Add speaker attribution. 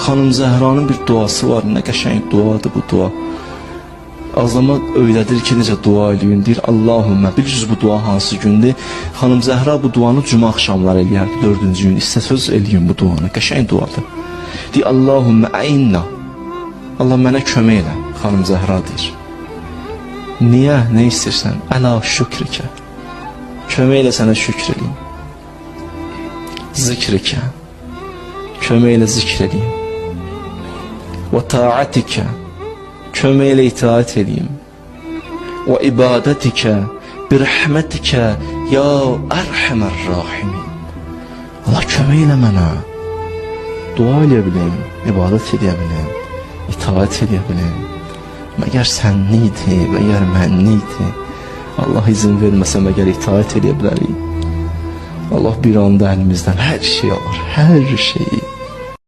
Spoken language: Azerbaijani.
Speaker 1: Xanım Zəhranın bir duası var. Nə qəşəng duadır bu dua. Azama öylədir ki, necə dua eləyin. Deyir, Allahümmə, bilirsiniz bu dua hansı gündür? Xanım Zəhra bu duanı cümə axşamları eləyərdi, 4-cü gün. İstəsəz eləyin bu duanı, qəşəng duadır. Deyir, Allahümmə əinnə. Allah mənə kömək elə, Xanım Zəhra deyir. Niyə, nə istəyirsən? Əla şükrikə. Kömək elə sənə şükr eləyim. Zikrikə. Kömək elə zikr eləyim. Və taatikə. Kömək elə itaat edeyim. Və ibadətikə, bir rəhmətikə, ya ərhəmər rahimin. Allah kömək elə mənə. Dua eləyə biləyim, ibadət eləyə biləyim, itaat eləyə biləyim. Məgər sənliydi, məgər mənliydi. Allah izin verməsə məgər itaat eləyə bilərik. Allah bir anda əlimizdən hər şey alır, hər şeyi.